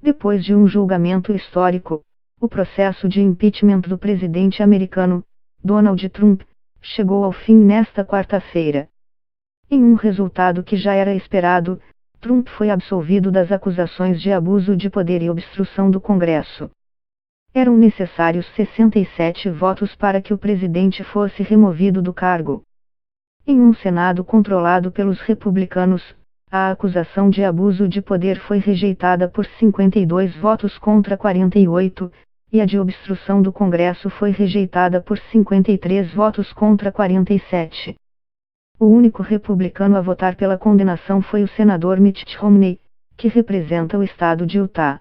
Depois de um julgamento histórico, o processo de impeachment do presidente americano, Donald Trump, chegou ao fim nesta quarta-feira. Em um resultado que já era esperado, Trump foi absolvido das acusações de abuso de poder e obstrução do Congresso. Eram necessários 67 votos para que o presidente fosse removido do cargo. Em um Senado controlado pelos republicanos, a acusação de abuso de poder foi rejeitada por 52 votos contra 48, e a de obstrução do Congresso foi rejeitada por 53 votos contra 47. O único republicano a votar pela condenação foi o senador Mitt Romney, que representa o estado de Utah.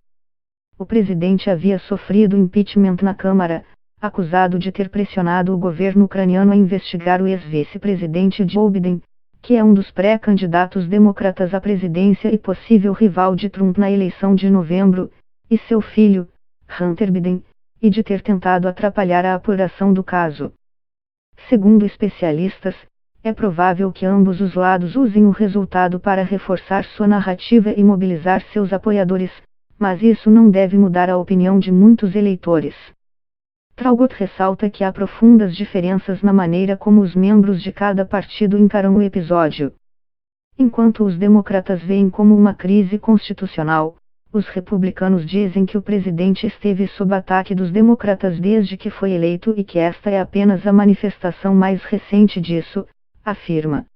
O presidente havia sofrido impeachment na Câmara, acusado de ter pressionado o governo ucraniano a investigar o ex-vice-presidente Joe Biden, que é um dos pré-candidatos democratas à presidência e possível rival de Trump na eleição de novembro, e seu filho, Hunter Biden, e de ter tentado atrapalhar a apuração do caso. Segundo especialistas, é provável que ambos os lados usem o resultado para reforçar sua narrativa e mobilizar seus apoiadores, mas isso não deve mudar a opinião de muitos eleitores. Traugott ressalta que há profundas diferenças na maneira como os membros de cada partido encaram o episódio. Enquanto os democratas veem como uma crise constitucional, os republicanos dizem que o presidente esteve sob ataque dos democratas desde que foi eleito e que esta é apenas a manifestação mais recente disso, afirma.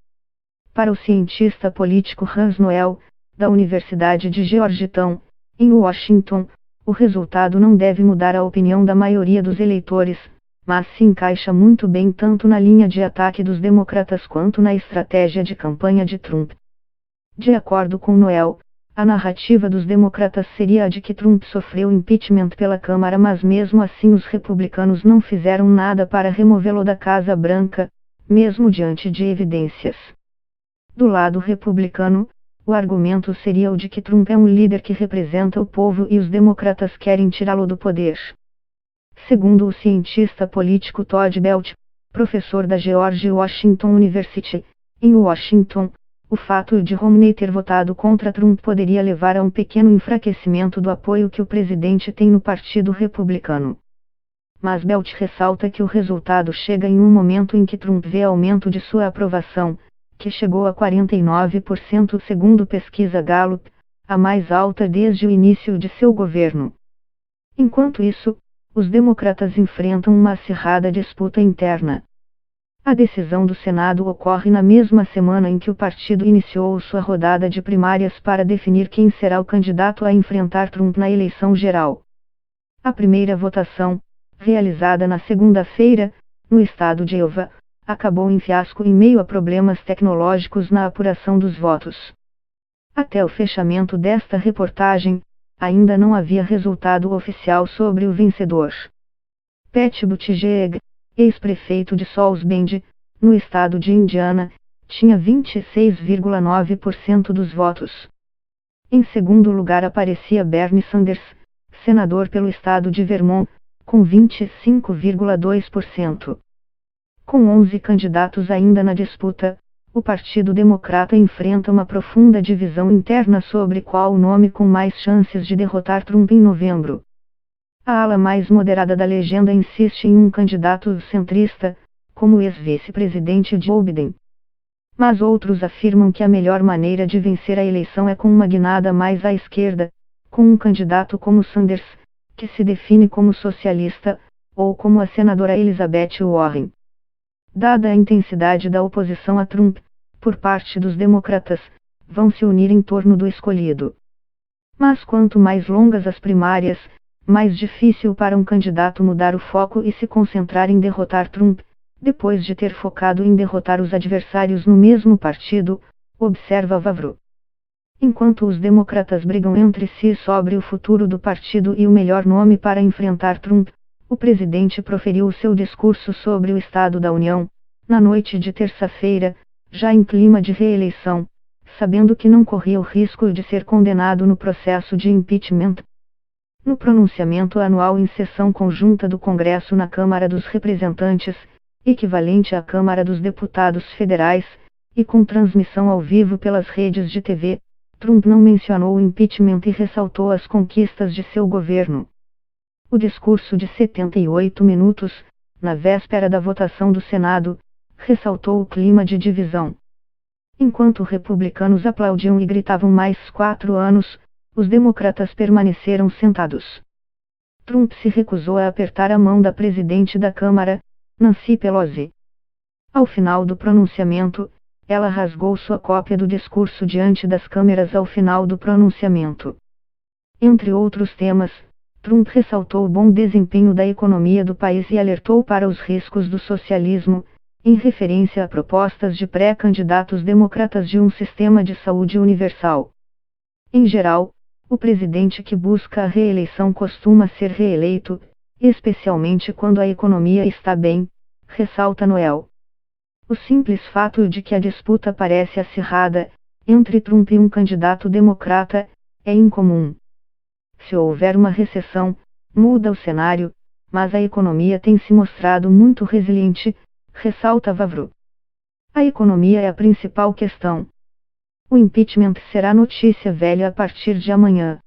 Para o cientista político Hans Noel, da Universidade de Georgetown, em Washington, o resultado não deve mudar a opinião da maioria dos eleitores, mas se encaixa muito bem tanto na linha de ataque dos democratas quanto na estratégia de campanha de Trump. De acordo com Noel, a narrativa dos democratas seria a de que Trump sofreu impeachment pela Câmara, mas mesmo assim os republicanos não fizeram nada para removê-lo da Casa Branca, mesmo diante de evidências. Do lado republicano, o argumento seria o de que Trump é um líder que representa o povo e os democratas querem tirá-lo do poder. Segundo o cientista político Todd Belt, professor da George Washington University, em Washington, o fato de Romney ter votado contra Trump poderia levar a um pequeno enfraquecimento do apoio que o presidente tem no Partido Republicano. Mas Belt ressalta que o resultado chega em um momento em que Trump vê aumento de sua aprovação, que chegou a 49% segundo pesquisa Gallup, a mais alta desde o início de seu governo. Enquanto isso, os democratas enfrentam uma acirrada disputa interna. A decisão do Senado ocorre na mesma semana em que o partido iniciou sua rodada de primárias para definir quem será o candidato a enfrentar Trump na eleição geral. A primeira votação, realizada na segunda-feira, no estado de Iowa, acabou em fiasco em meio a problemas tecnológicos na apuração dos votos. Até o fechamento desta reportagem, ainda não havia resultado oficial sobre o vencedor. Pete Buttigieg, ex-prefeito de South Bend, no estado de Indiana, tinha 26,9% dos votos. Em segundo lugar aparecia Bernie Sanders, senador pelo estado de Vermont, com 25,2%. Com 11 candidatos ainda na disputa, o Partido Democrata enfrenta uma profunda divisão interna sobre qual o nome com mais chances de derrotar Trump em novembro. A ala mais moderada da legenda insiste em um candidato centrista, como o ex-vice-presidente Joe Biden. Mas outros afirmam que a melhor maneira de vencer a eleição é com uma guinada mais à esquerda, com um candidato como Sanders, que se define como socialista, ou como a senadora Elizabeth Warren. Dada a intensidade da oposição a Trump, por parte dos democratas, vão se unir em torno do escolhido. Mas quanto mais longas as primárias, mais difícil para um candidato mudar o foco e se concentrar em derrotar Trump, depois de ter focado em derrotar os adversários no mesmo partido, observa Vavro. Enquanto os democratas brigam entre si sobre o futuro do partido e o melhor nome para enfrentar Trump, o presidente proferiu o seu discurso sobre o Estado da União, na noite de terça-feira, já em clima de reeleição, sabendo que não corria o risco de ser condenado no processo de impeachment. No pronunciamento anual em sessão conjunta do Congresso na Câmara dos Representantes, equivalente à Câmara dos Deputados Federais, e com transmissão ao vivo pelas redes de TV, Trump não mencionou o impeachment e ressaltou as conquistas de seu governo. O discurso de 78 minutos, na véspera da votação do Senado, ressaltou o clima de divisão. Enquanto republicanos aplaudiam e gritavam mais 4 anos, os democratas permaneceram sentados. Trump se recusou a apertar a mão da presidente da Câmara, Nancy Pelosi. Ao final do pronunciamento, ela rasgou sua cópia do discurso diante das câmeras ao final do pronunciamento. Entre outros temas, Trump ressaltou o bom desempenho da economia do país e alertou para os riscos do socialismo, em referência a propostas de pré-candidatos democratas de um sistema de saúde universal. Em geral, o presidente que busca a reeleição costuma ser reeleito, especialmente quando a economia está bem, ressalta Noel. O simples fato de que a disputa parece acirrada, entre Trump e um candidato democrata, é incomum. Se houver uma recessão, muda o cenário, mas a economia tem se mostrado muito resiliente, ressalta Vavro. A economia é a principal questão. O impeachment será notícia velha a partir de amanhã.